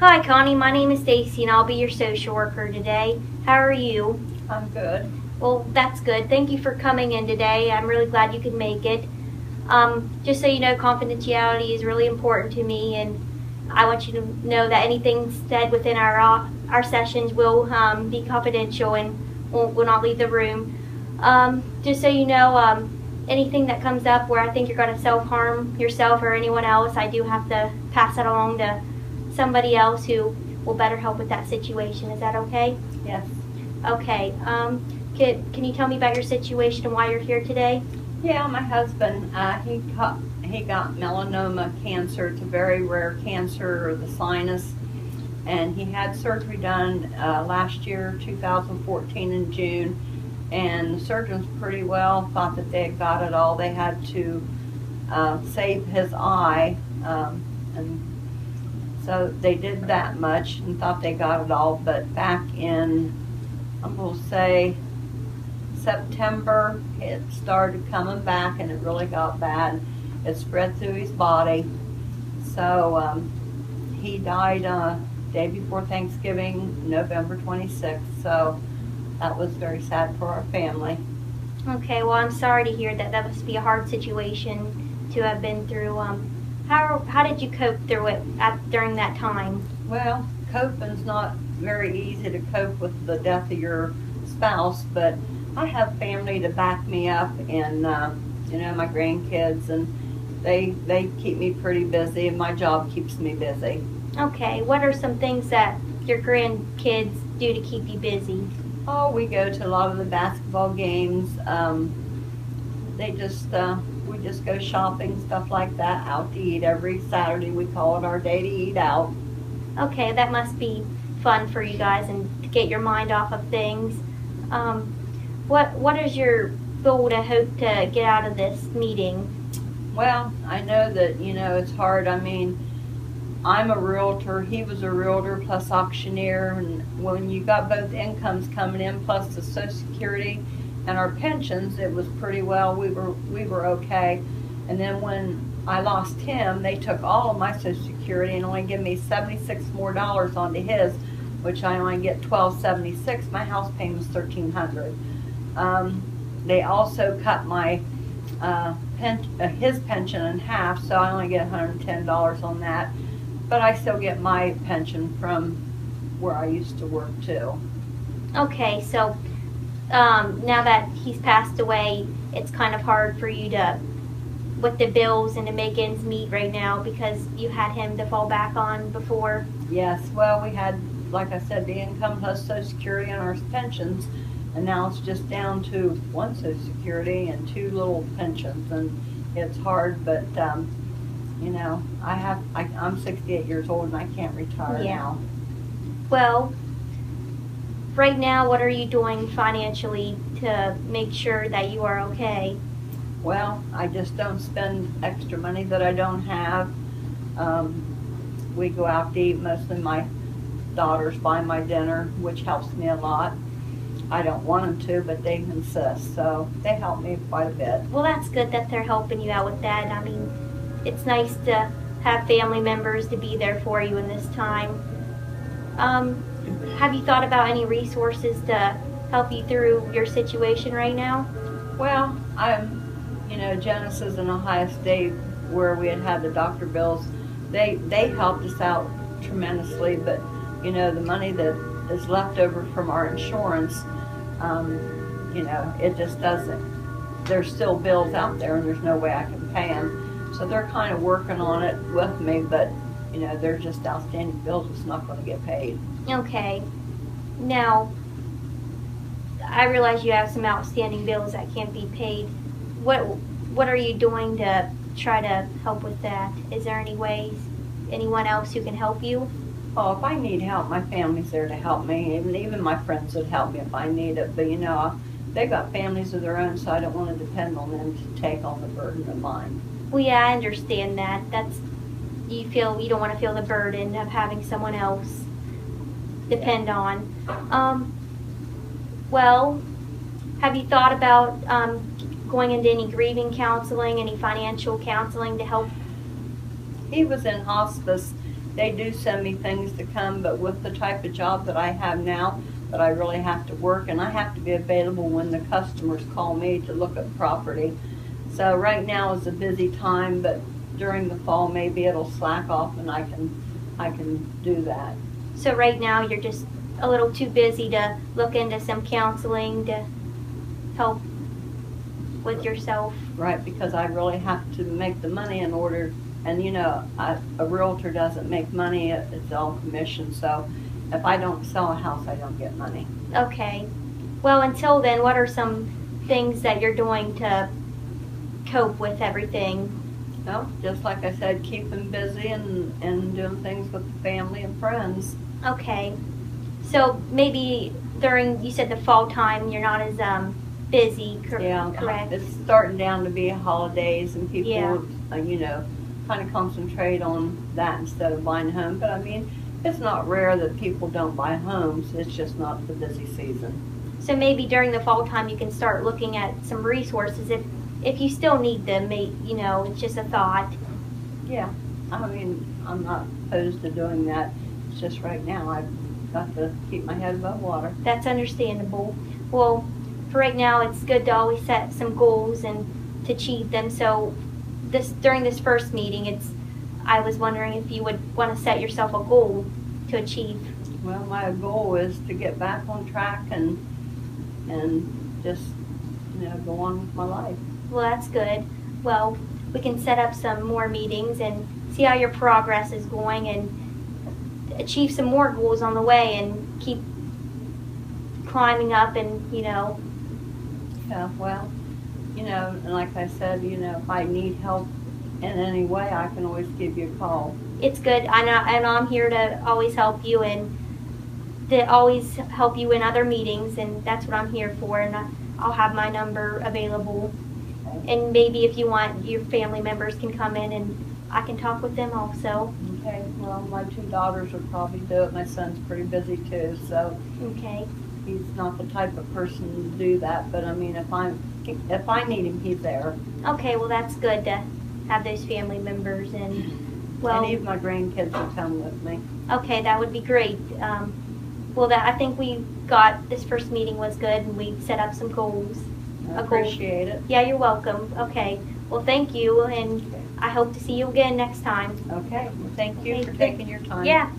Hi, Connie. My name is Stacy, and I'll be your social worker today. How are you? I'm good. Well, that's good. Thank you for coming in today. I'm really glad you could make it. Just so you know, confidentiality is really important to me, and I want you to know that anything said within our sessions will be confidential and will not leave the room. Just so you know, anything that comes up where I think you're going to self-harm yourself or anyone else, I do have to pass that along to somebody else who will better help with that situation. Is that okay? Yes. Okay. Can you tell me about your situation and why you're here today? Yeah, my husband, he got melanoma cancer. It's a very rare cancer of the sinus, and he had surgery done last year, 2014 in June, and the surgeons pretty well thought that they had got it all. They had to save his eye, and so they did that much and thought they got it all, but back in, I'm going to say, September, it started coming back and it really got bad. It spread through his body. So he died day before Thanksgiving, November 26th. So that was very sad for our family. Okay, well, I'm sorry to hear that. That must be a hard situation to have been through. How did you cope through it during that time? Well, coping's not very easy to cope with the death of your spouse, but I have family to back me up, and my grandkids, and they keep me pretty busy, and my job keeps me busy. Okay, what are some things that your grandkids do to keep you busy? Oh, we go to a lot of the basketball games. We just go shopping, stuff like that. Out to eat every Saturday. We call it our day to eat out. Okay, that must be fun for you guys and to get your mind off of things. What is your goal to hope to get out of this meeting? Well, I know that, it's hard. I mean, I'm a realtor. He was a realtor plus auctioneer. And when you got both incomes coming in plus the Social Security and our pensions, it was pretty well. We were okay. And then when I lost him, they took all of my Social Security and only give me $76 more onto his, which I only get $1,276. My house payment was $1,300. They also cut my his pension in half, so I only get $110 on that. But I still get my pension from where I used to work too. Okay, so now that he's passed away, it's kind of hard for you with the bills and to make ends meet right now because you had him to fall back on before. Yes, well, we had, like I said, the income plus Social Security and our pensions, and now it's just down to one Social Security and two little pensions, and it's hard, but I'm 68 years old and I can't retire now. Well, right now, what are you doing financially to make sure that you are okay? Well, I just don't spend extra money that I don't have. We go out to eat. Mostly my daughters buy my dinner, which helps me a lot. I don't want them to, but they insist, so they help me quite a bit. Well, that's good that they're helping you out with that. I mean, it's nice to have family members to be there for you in this time. Have you thought about any resources to help you through your situation right now? Well, Genesis in Ohio State, where we had the doctor bills, they helped us out tremendously, but the money that is left over from our insurance, it just doesn't. There's still bills out there, and there's no way I can pay them. So they're kind of working on it with me, but they're just outstanding bills that's not going to get paid. Okay. Now, I realize you have some outstanding bills that can't be paid. What are you doing to try to help with that? Is there anyone else who can help you? Oh, if I need help, my family's there to help me. Even my friends would help me if I need it. But they've got families of their own, so I don't want to depend on them to take on the burden of mine. Well, yeah, I understand that. You don't want to feel the burden of having someone else depend on. Well, have you thought about going into any grieving counseling, any financial counseling to help? He was in hospice, they do send me things to come, but with the type of job that I have now, that I really have to work, and I have to be available when the customers call me to look at property. So right now is a busy time, but during the fall, maybe it'll slack off and I can do that. So right now you're just a little too busy to look into some counseling to help with yourself. Right, because I really have to make the money in order, and you know, a realtor doesn't make money, it's all commission, so if I don't sell a house, I don't get money. Okay. Well, until then, what are some things that you're doing to cope with everything? No, just like I said, keeping busy and doing things with the family and friends. Okay. So maybe during, you said the fall time, you're not as busy, Yeah, correct? it's starting down to be holidays and people, Yeah. you know, kind of concentrate on that instead of buying a home. But I mean, it's not rare that people don't buy homes. It's just not the busy season. So maybe during the fall time, you can start looking at some resources if you still need them. You know, it's just a thought. Yeah, I mean, I'm not opposed to doing that. It's just right now I've got to keep my head above water. That's understandable. Well, for right now, it's good to always set some goals and to achieve them. So during this first meeting, I was wondering if you would want to set yourself a goal to achieve. Well, my goal is to get back on track and just, you know, go on with my life. Well, that's good. Well, we can set up some more meetings and see how your progress is going and achieve some more goals on the way and keep climbing up and, you know. Yeah, well, you know, and like I said, you know, if I need help in any way, I can always give you a call. It's good. I know, and I'm here to always help you and to always help you in other meetings, and that's what I'm here for, and I'll have my number available. Okay. And maybe if you want, your family members can come in and I can talk with them also. Okay, well, my 2 daughters would probably do it. My son's pretty busy too, so Okay. he's not the type of person to do that. But I mean, if I need him, he's there. Okay, well that's good to have those family members and, well, And even my grandkids will come with me. okay, that would be great. Well, I think we got, this first meeting was good and we set up some goals. I appreciate it. Yeah, you're welcome. Okay. Well, thank you, and I hope to see you again next time. Okay, well, thank you Okay, for thank- taking your time. Yeah,